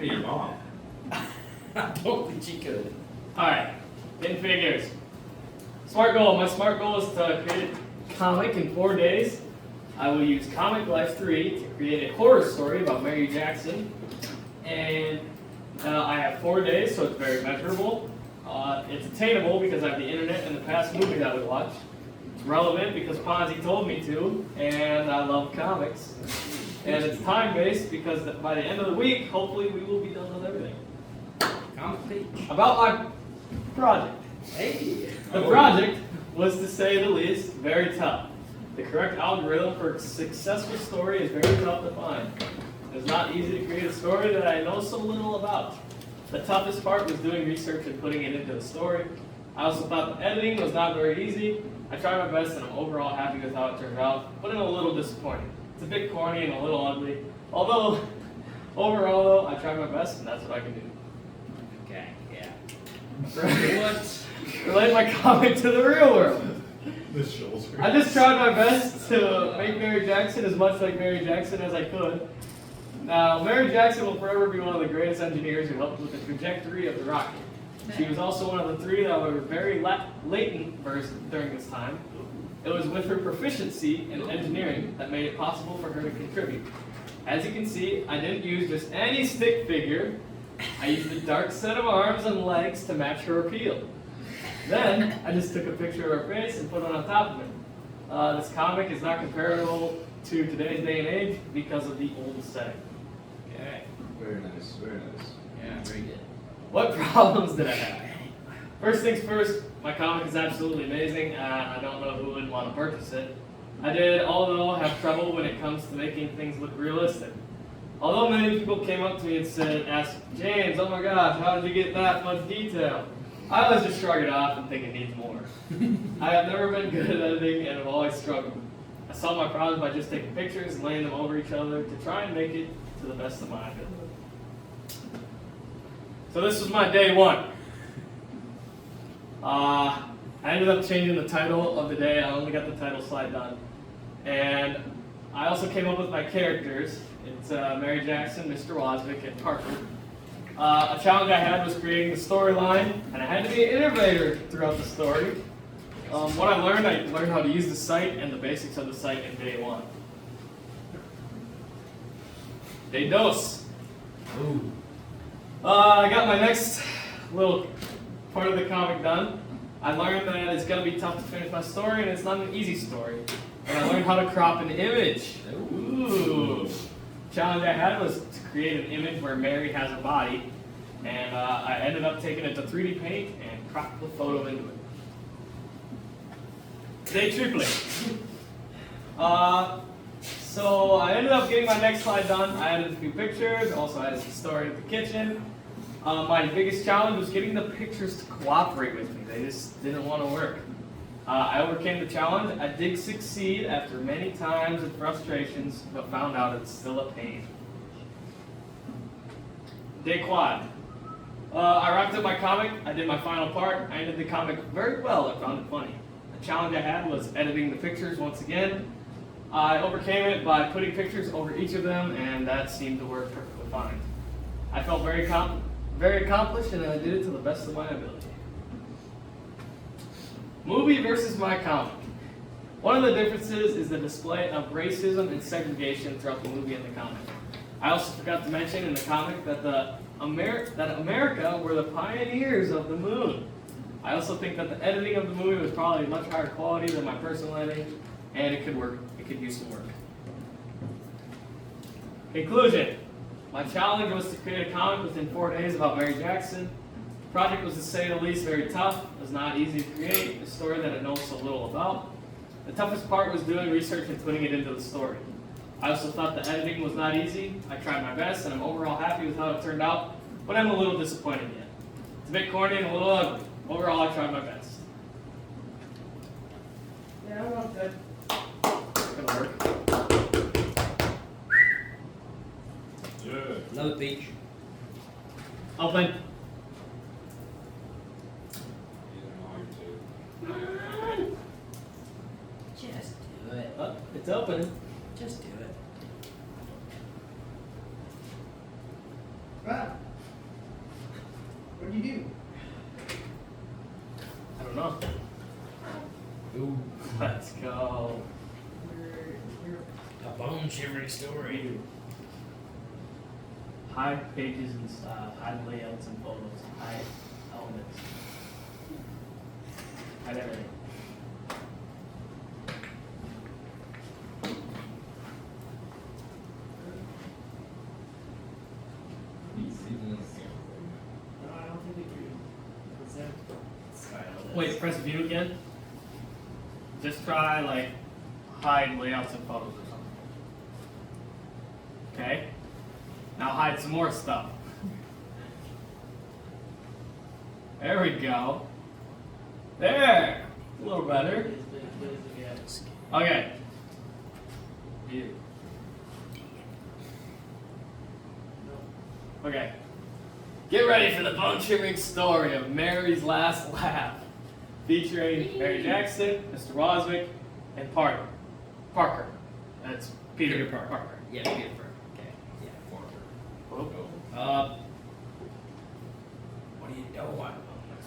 me, Mom. I don't think she could. Alright, in figures. Smart goal. My smart goal is to create a comic in 4 days. I will use Comic Life 3 to create a horror story about Mary Jackson. And I have 4 days, so it's very measurable. It's attainable because I have the internet and the past movies I would watch. It's relevant because Ponzi told me to, and I love comics. And it's time-based because by the end of the week, hopefully we will be done with everything. Comic page. About my project. Hey. The project was, to say the least, very tough. The correct algorithm for a successful story is very tough to find. It's not easy to create a story that I know so little about. The toughest part was doing research and putting it into the story. I also thought the editing was not very easy. I tried my best and I'm overall happy with how it turned out, but I'm a little disappointed. It's a bit corny and a little ugly. Although, overall though, I tried my best and that's what I can do. Okay, yeah. What? Relate my comic to the real world. The shoulder. I just tried my best to make Mary Jackson as much like Mary Jackson as I could. Now, Mary Jackson will forever be one of the greatest engineers who helped with the trajectory of the rocket. She was also one of the 3 that were very latent during this time. It was with her proficiency in engineering that made it possible for her to contribute. As you can see, I didn't use just any stick figure. I used a dark set of arms and legs to match her appeal. Then, I just took a picture of her face and put it on top of it. This comic is not comparable to today's day and age because of the old setting. Okay. Very nice, very nice. Yeah, very good. What problems did I have? First things first, my comic is absolutely amazing. I don't know who wouldn't want to purchase it. I did, although, have trouble when it comes to making things look realistic. Although many people came up to me and asked, James, oh my gosh, how did you get that much detail? I always just shrug it off and think it needs more. I have never been good at editing and have always struggled. I solve my problems by just taking pictures and laying them over each other to try and make it to the best of my ability. So this was my day 1. I ended up changing the title of the day. I only got the title slide done. And I also came up with my characters. It's Mary Jackson, Mr. Wozniak, and Parker. A challenge I had was creating the storyline, and I had to be an innovator throughout the story. What I learned how to use the site and the basics of the site in day 1. Day dos. Ooh. I got my next little part of the comic done. I learned that it's going to be tough to finish my story, and it's not an easy story. And I learned how to crop an image. Ooh. Challenge I had was to create an image where Mary has a body, and I ended up taking it to 3D Paint and cropped the photo into it. Day triple. So I ended up getting my next slide done. I added a few pictures, also added the story of the kitchen. My biggest challenge was getting the pictures to cooperate with me. They just didn't want to work. I overcame the challenge. I did succeed after many times and frustrations, but found out it's still a pain. Day quad. I wrapped up my comic. I did my final part. I ended the comic very well. I found it funny. The challenge I had was editing the pictures once again. I overcame it by putting pictures over each of them, and that seemed to work perfectly fine. I felt very accomplished, and I did it to the best of my ability. Movie versus my comic. One of the differences is the display of racism and segregation throughout the movie and the comic. I also forgot to mention in the comic that America were the pioneers of the moon. I also think that the editing of the movie was probably much higher quality than my personal editing, and it could work. It could use some work. Conclusion. My challenge was to create a comic within 4 days about Mary Jackson. The project was, to say the least, very tough. It was not easy to create a story that I know so little about. The toughest part was doing research and putting it into the story. I also thought the editing was not easy. I tried my best, and I'm overall happy with how it turned out, but I'm a little disappointed yet. It's a bit corny and a little ugly. Overall, I tried my best. Yeah, I'm not good. It's gonna work. Good. Another peach. Open. Come on. Just do it. Oh, it's opening. Just do it. What? What'd you do? I don't know. Ooh. Let's go. A bone shivering story. Hide pages and style, hide layouts and photos, hide elements. Hide everything. No, I don't think they do. What's that? Wait, press view again. Just try like hide layouts and photos or something. Okay. Now hide some more stuff. There we go. There. A little better. Okay. View. Okay. Get ready for the bone-shivering story of Mary's Last Laugh, featuring Mary Jackson, Mr. Roswick, and Parker. That's Peter Parker. Yeah, Peter Parker. Okay. Yeah, Parker. Oh, What do you know?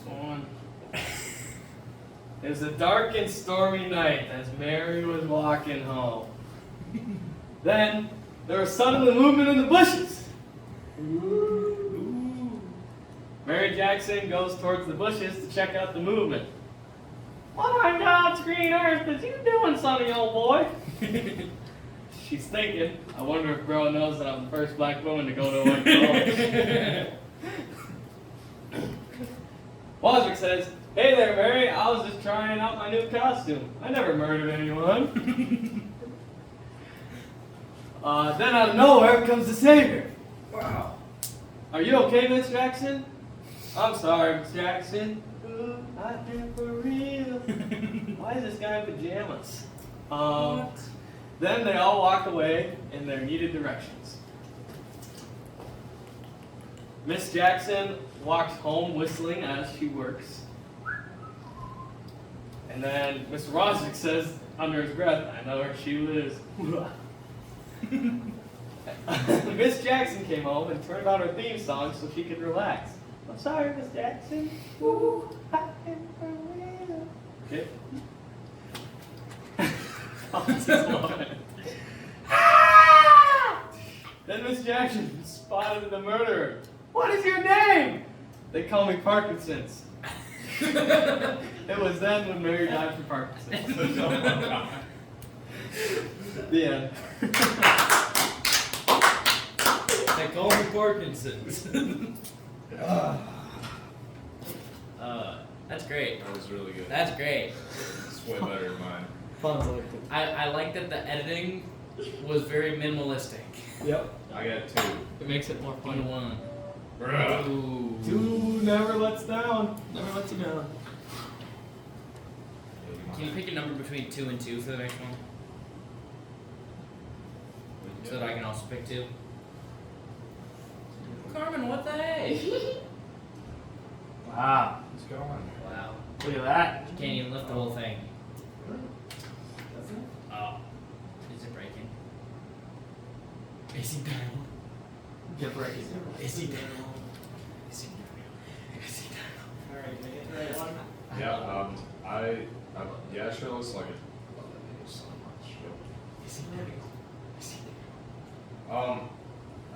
next one. It was a dark and stormy night as Mary was walking home. Then there was suddenly movement in the bushes. Mary Jackson goes towards the bushes to check out the movement. What on God's green earth is you doing, sonny old boy? She's thinking, I wonder if bro knows that I'm the first black woman to go to a white college. Wozniak says, hey there, Mary, I was just trying out my new costume. I never murdered anyone. Then out of nowhere comes the savior. Wow. Are you okay, Miss Jackson? I'm sorry, Miss Jackson. Ooh, I am for real. Why is this guy in pajamas? Then they all walk away in their needed directions. Miss Jackson walks home whistling as she works. And then Mr. Roswick says under his breath, I know where she lives. Miss Jackson came home and turned on her theme song so she could relax. I'm sorry, Miss Jackson. Ooh, I am for real. Okay. Then Miss Jackson spotted the murderer. What is your name? They call me Parkinson's. It was then when Mary died from Parkinson's. The end. They call me Parkinson's. That's great. That was really good. That's great. It's way better than mine. Fonz liked it. I like that the editing was very minimalistic. Yep. I got 2. It makes it more One to one. Bruh. Ooh. 2 never lets down. Never lets you down. Can you pick a number between 2 and 2 for the next one? So that I can also pick 2? Carmen, what the hey? Wow. It's going. Wow. Look at that. You can't even lift the whole thing. Doesn't it? Oh. Is it breaking? Is he down? Get breaking. Is he down? Is he down? Is he down? Alright, can I get the right one? Yeah, yeah, it sure looks like it. Is he down? Is he down?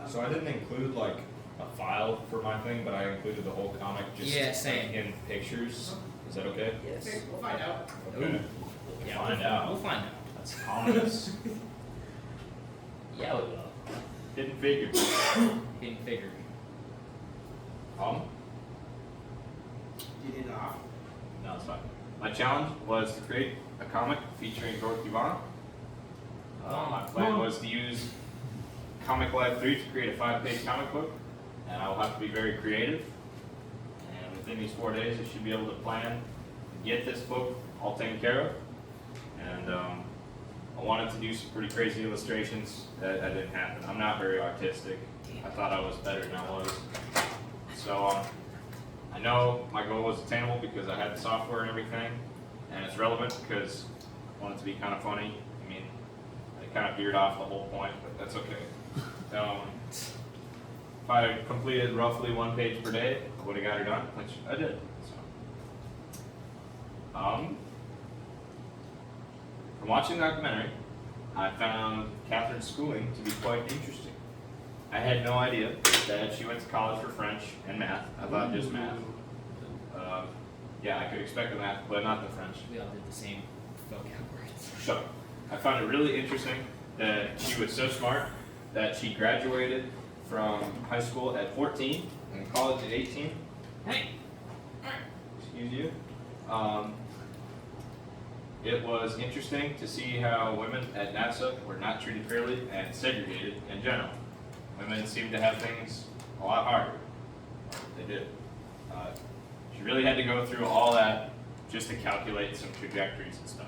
So I didn't include like a file for my thing, but I included the whole comic just Yeah, same. in pictures. Is that okay? Yes. We'll find out. Okay. Yeah, Find we'll out. find out. That's ominous. Yeah, we will. Hidden figure. Hidden figure. You did it off. No, it's fine. My challenge was to create a comic featuring Dorothy Vaughan. My plan was to use Comic Lab 3 to create a 5-page comic book, and I will have to be very creative. And within these 4 days, I should be able to plan and get this book all taken care of. And I wanted to do some pretty crazy illustrations. That didn't happen. I'm not very artistic. I thought I was better than I was. So I know my goal was attainable because I had the software and everything, and it's relevant because I want it to be kind of funny. I mean, I kind of veered off the whole point, but that's okay. if I completed roughly 1 page per day, I would have got her done, which I did. So. From watching the documentary, I found Catherine's schooling to be quite interesting. I had no idea that she went to college for French and math. I thought just math. Yeah, I could expect the math, but not the French. We all did the same vocab words. So, I found it really interesting that she was so smart that she graduated from high school at 14 and college at 18. Hey! Excuse you. It was interesting to see how women at NASA were not treated fairly and segregated in general. Women seemed to have things a lot harder. They did. She really had to go through all that just to calculate some trajectories and stuff.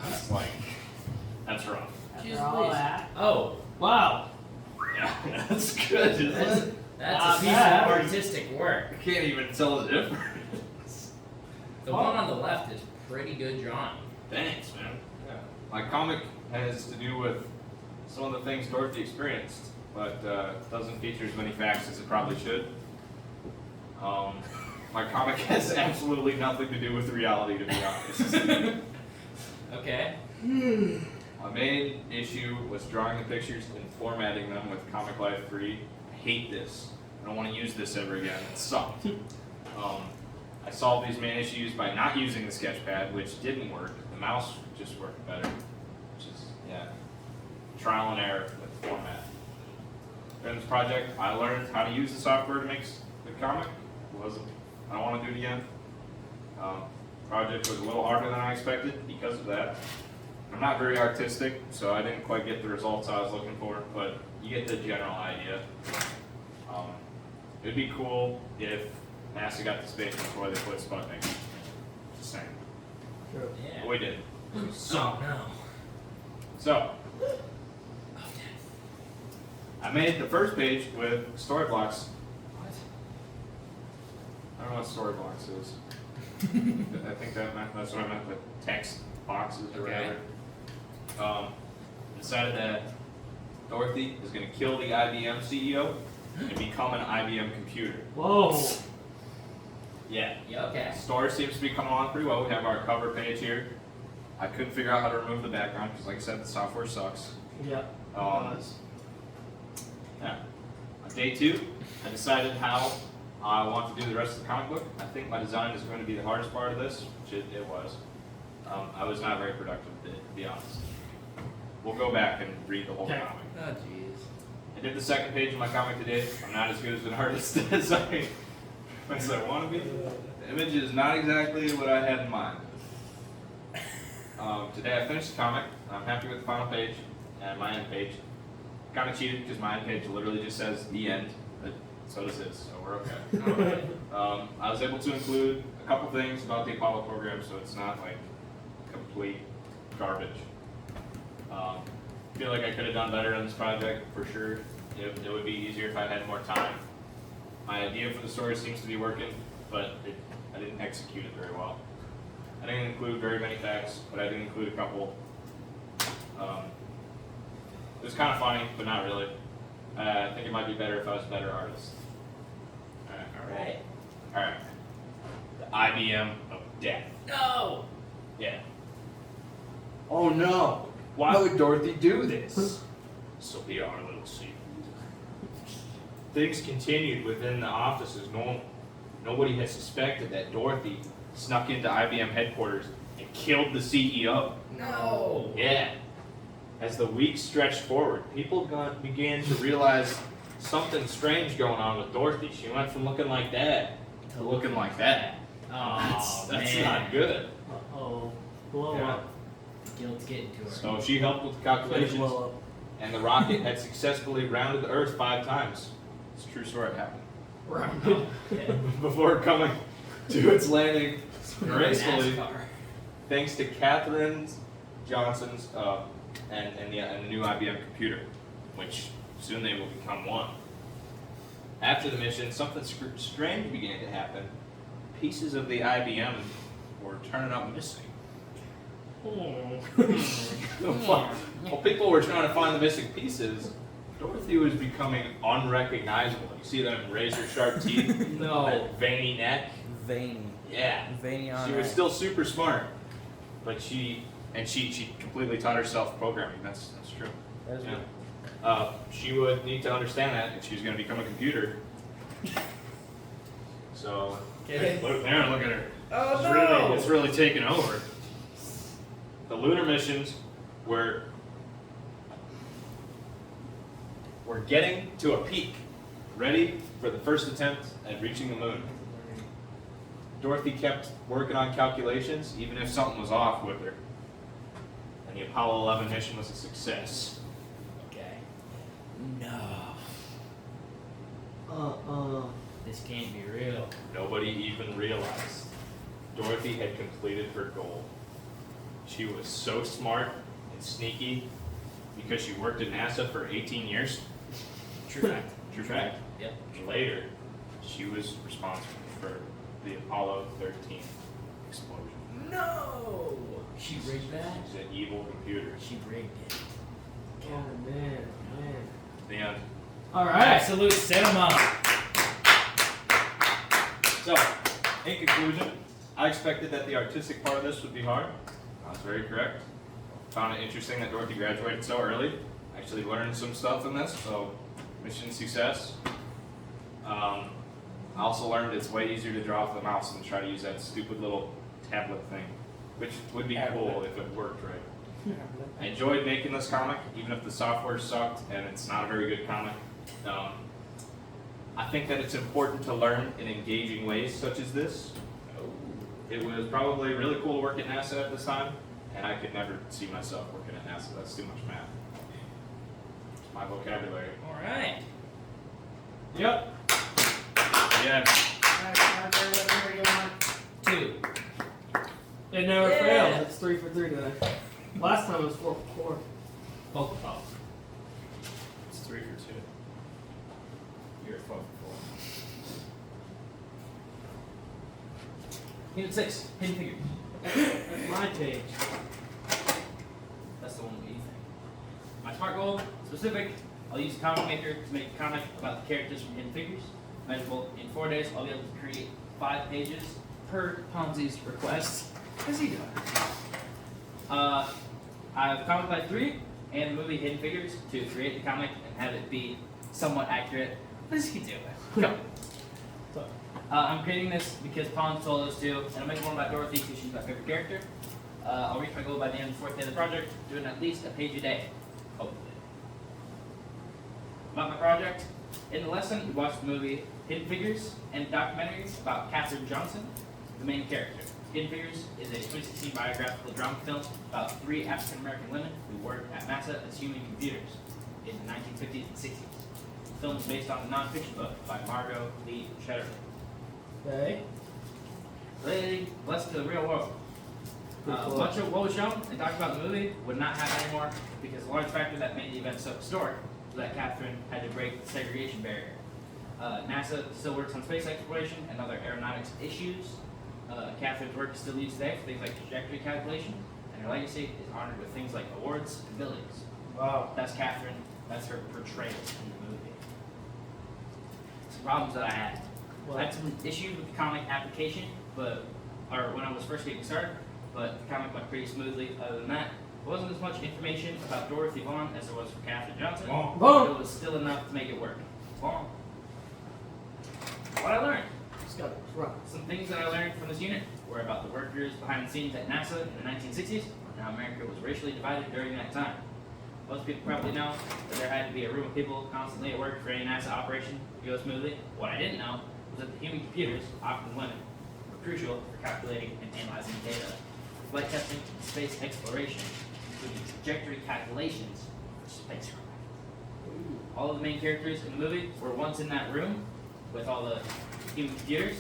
That's like, that's rough. Choose After all please. that. Oh, Wow. Yeah, that's good. Isn't that's, it? that's a piece bad. of artistic work. I can't even tell the difference. The one on the left is pretty good drawing. Thanks, man. Yeah. My comic has to do with some of the things Dorothy experienced, but doesn't feature as many facts as it probably should. My comic has absolutely nothing to do with reality, to be honest. Okay. My main issue was drawing the pictures and formatting them with Comic Life Free. I hate this. I don't want to use this ever again. It sucked. I solved these main issues by not using the sketchpad, which didn't work. The mouse just worked better, which is, yeah, trial and error with the format. During this project, I learned how to use the software to make the comic. I don't want to do it again. Project was a little harder than I expected because of that. I'm not very artistic, so I didn't quite get the results I was looking for, but you get the general idea. It'd be cool if NASA got to space before they put Sputnik. Just saying. True. Yeah. But we did. So, no. So, Okay. I made the first page with story blocks. What? I don't know what story blocks is. I think that's what I meant with text boxes or Okay. whatever. Decided that Dorothy is going to kill the IBM CEO and become an IBM computer. Whoa. Yeah. Yeah, okay. Story seems to be coming along pretty well. We have our cover page here. I couldn't figure out how to remove the background because, like I said, the software sucks. Yep. Yeah. On day 2, I decided how I want to do the rest of the comic book. I think my design is going to be the hardest part of this, which it was. I was not very productive, to be honest. We'll go back and read the whole Okay. comic. Oh, jeez. I did the second page of my comic today. I'm not as good as an artist as I want to be. The image is not exactly what I had in mind. Today I finished the comic. I'm happy with the final page and my end page. Kind of cheated because my end page literally just says the end, but so does his, so we're okay. Alright. I was able to include a couple things about the Apollo program, so it's not like complete garbage. Feel like I could have done better on this project for sure. It would be easier if I had more time. My idea for the story seems to be working, but I didn't execute it very well. I didn't include very many facts, but I did include a couple. It was kind of funny, but not really. I think it might be better if I was a better artist. Alright. Alright. The IBM of death. No! Yeah. Oh no! Why would Dorothy do this? This will be our little secret. Things continued within the office as normal. Nobody had suspected that Dorothy snuck into IBM headquarters and killed the CEO. No! Yeah. As the weeks stretched forward, people began to realize something strange going on with Dorothy. She went from looking like that to looking like that. Oh, That's man. not good. Uh-oh. Blow Yeah. up. Guilt's getting to her. So she helped with the Please calculations, blow up. and the rocket had successfully rounded the Earth 5 times. It's a true story. It happened. Yeah. Before coming to its landing gracefully, NASCAR. thanks to Katherine Johnson's and the new IBM computer, which soon they will become one. After the mission, something strange began to happen. Pieces of the IBM were turning up missing. While people were trying to find the missing pieces, Dorothy was becoming unrecognizable. You see them razor sharp teeth, No. that veiny neck. Veiny. Yeah. Veiny on She was still super smart, but she completely taught herself programming. That's true. That's Yeah. She would need to understand that if she was going to become a computer. So, Okay. look there, look at her. Oh, It's really taken over. The lunar missions were getting to a peak, ready for the first attempt at reaching the moon. Dorothy kept working on calculations, even if something was off with her. And the Apollo 11 mission was a success. Okay. No. This can't be real. Nobody even realized Dorothy had completed her goal. She was so smart and sneaky because she worked at NASA for 18 years. True fact. True fact. Yep. Later, she was responsible for the Apollo 13 explosion. No. She rigged that. She's an evil computer. She rigged it. Oh man. The end. All right. Absolute cinema. So, in conclusion, I expected that the artistic part of this would be hard. I was very correct. Found it interesting that Dorothy graduated so early. Actually learned some stuff in this, so mission success. I also learned it's way easier to draw with the mouse than try to use that stupid little tablet thing, which would be cool if it worked right. I enjoyed making this comic, even if the software sucked and it's not a very good comic. I think that it's important to learn in engaging ways such as this. It was probably really cool to work at NASA at this time, and I could never see myself working at NASA. That's too much math. It's my vocabulary. All right. Yep. Yeah. Two. It never Yeah. fails. It's 3 for 3 today. Last time it was 4 for 4. Vocal pop. It's 3 for 2. You're 4 for 4. Unit 6. Hidden figures. That's my page. That's the one we think. My SMART goal, specific. I'll use a comic maker to make a comic about the characters from Hidden Figures. Measurable in 4 days, I'll be able to create 5 pages per Ponzi's request. What's he doing? I have Comic Life 3 and the movie Hidden Figures to create the comic and have it be somewhat accurate. What is he doing? Go. I'm creating this because Pons told us to, and I'm making one about Dorothy because she's my favorite character. I'll reach my goal by the end of the 4th day of the project, doing at least a page a day, hopefully. About my project, in the lesson, we watched the movie Hidden Figures and documentaries about Katherine Johnson, the main character. Hidden Figures is a 2016 biographical drama film about 3 African American women who worked at NASA as human computers in the 1950s and 60s. The film is based on a non-fiction book by Margot Lee Shetterly. Okay. Relating less to the real world. Much of what was shown and talked about in the movie would not happen anymore because a large factor that made the event so historic was that Catherine had to break the segregation barrier. NASA still works on space exploration and other aeronautics issues. Catherine's work is still used today for things like trajectory calculation, and her legacy is honored with things like awards and buildings. Wow. That's Catherine. That's her portrayal in the movie. Some problems that I had. I had some issues with the comic application, or when I was first getting started, but the comic went pretty smoothly. Other than that, there wasn't as much information about Dorothy Vaughan as there was for Katherine Johnson, but it was still enough to make it work. Vaughan. What I learned. Just got it right. Some things that I learned from this unit were about the workers behind the scenes at NASA in the 1960s, and how America was racially divided during that time. Most people probably know that there had to be a room of people constantly at work for any NASA operation to go smoothly. What I didn't know was that the human computers, often women, were crucial for calculating and analyzing data, flight testing, and space exploration, including trajectory calculations for spacecraft. All of the main characters in the movie were once in that room with all the human computers,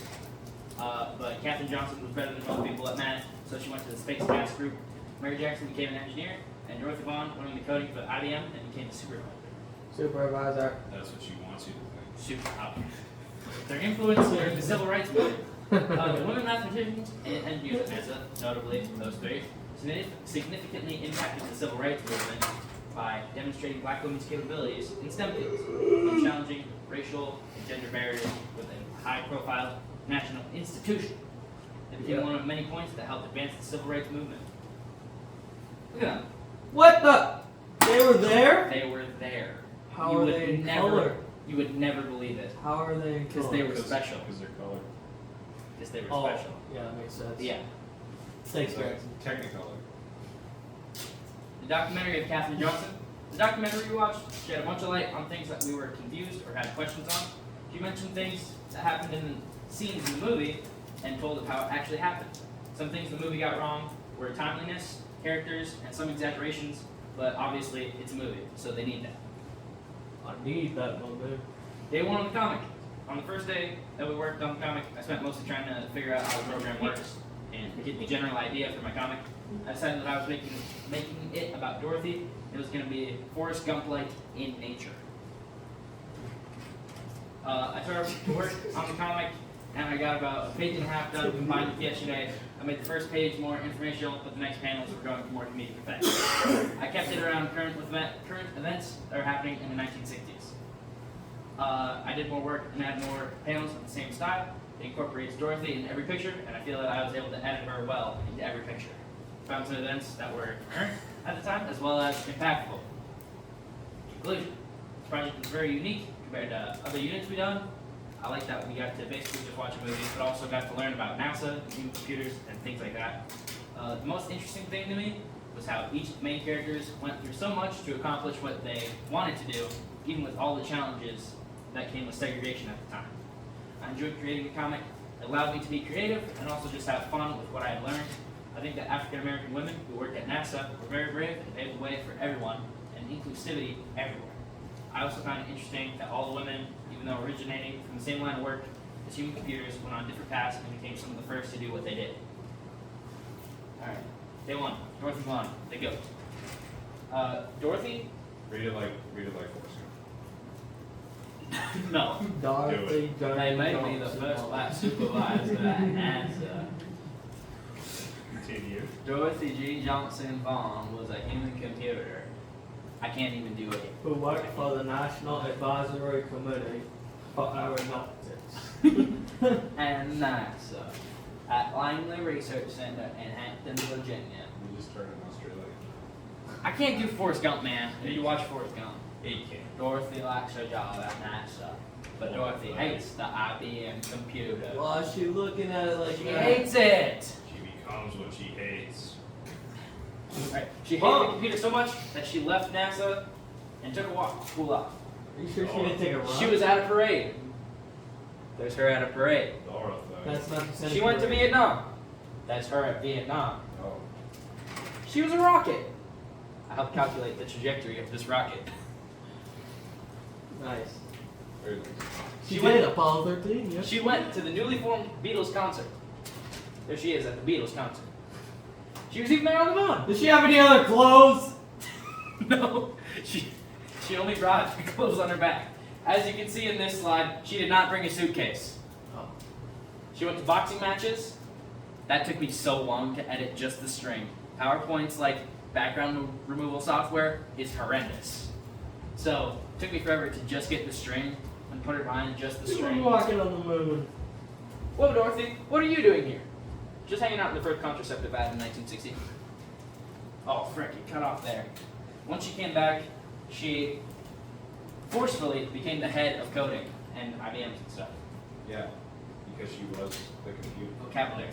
but Katherine Johnson was better than most people at math, so she went to the Space Math group. Mary Jackson became an engineer, and Dorothy Vaughan went into coding for IBM and became a supervisor. Supervisor. That's what she wants you to think. Their influence during the civil rights movement. The women mathematicians and engineers at NASA, notably those 3, significantly impacted the civil rights movement by demonstrating black women's capabilities in STEM fields, and challenging racial and gender barriers with a high-profile national institution. It became one of many points that helped advance the civil rights movement. Look at them. What the? They were there? They were there. How You are would they in never, color? You would never believe it. How are they in Because color? they were special. Because they're colored. Because they were Oh, special. yeah, that makes sense. Yeah. Thanks, guys. Technicolor. The documentary of Katherine Johnson. The documentary we watched shed a bunch of light on things that we were confused or had questions on. She mentioned things that happened in the scenes in the movie and told of how it actually happened. Some things the movie got wrong were timeliness, characters, and some exaggerations, but obviously it's a movie, so they need that. I need that movie. Day one of the comic. On the first day that we worked on the comic, I spent mostly trying to figure out how the program works and get the general idea for my comic. I decided that I was making it about Dorothy. It was going to be Forrest Gump-like in nature. I started to work on the comic, and I got about a page and a half done combined with yesterday. I made the first page more informational, but the next panels were going for more comedic effect. I kept it around current events that are happening in the 1960s. I did more work and add more panels with the same style. It incorporates Dorothy in every picture, and I feel that I was able to edit her well into every picture. Found some events that were current at the time, as well as impactful. Conclusion. This project is very unique compared to other units we've done. I like that we got to basically just watch a movie, but also got to learn about NASA, new computers, and things like that. The most interesting thing to me was how each of the main characters went through so much to accomplish what they wanted to do, even with all the challenges that came with segregation at the time. I enjoyed creating the comic. It allowed me to be creative and also just have fun with what I had learned. I think that African American women who worked at NASA were very brave and paved the way for everyone and inclusivity everywhere. I also found it interesting that all the women, even though originating from the same line of work as human computers, went on different paths and became some of the first to do what they did. Alright, day one, Dorothy Vaughan, the goat. Dorothy? Read it like Forrest Gump. No. Dorothy They made me the Johnson. first black supervisor at NASA. Continue. Dorothy G. Johnson Vaughan was a human computer. I can't even do it. Who worked for the National Advisory Committee for Aeronautics. And NASA at Langley Research Center in Hampton, Virginia. We just started in Australia. I can't do Forrest Gump, man. Did you watch Forrest Gump? He can. Dorothy likes her job at NASA, but Dorothy hates the IBM computer. Why is she looking at it like She that? hates it. She becomes what she hates. Right. She hated the computer so much that she left NASA and took a walk to cool off. Are you sure she didn't take a run? She was at a parade. There's her at a parade. Dorothy. That's not the same. She went to parade. Vietnam. That's her at Vietnam. Oh. She was a rocket. I helped calculate the trajectory of this rocket. Nice. Very nice. She She did went- Apollo 13, yeah. She went to the newly formed Beatles concert. There she is at the Beatles concert. She was even there on the moon. Did she have any other clothes? No, she only brought the clothes on her back. As you can see in this slide, she did not bring a suitcase. Oh. She went to boxing matches. That took me so long to edit just the string. PowerPoint's like background removal software is horrendous. So it took me forever to just get the string and put it behind just the She was string. walking on the moon. Whoa, Dorothy, what are you doing here? Just hanging out in the first contraceptive ad in 1960. Oh, frick, it cut off there. Once she came back, she forcefully became the head of coding and IBMs and stuff. Yeah, because she was the computer. Vocabulary.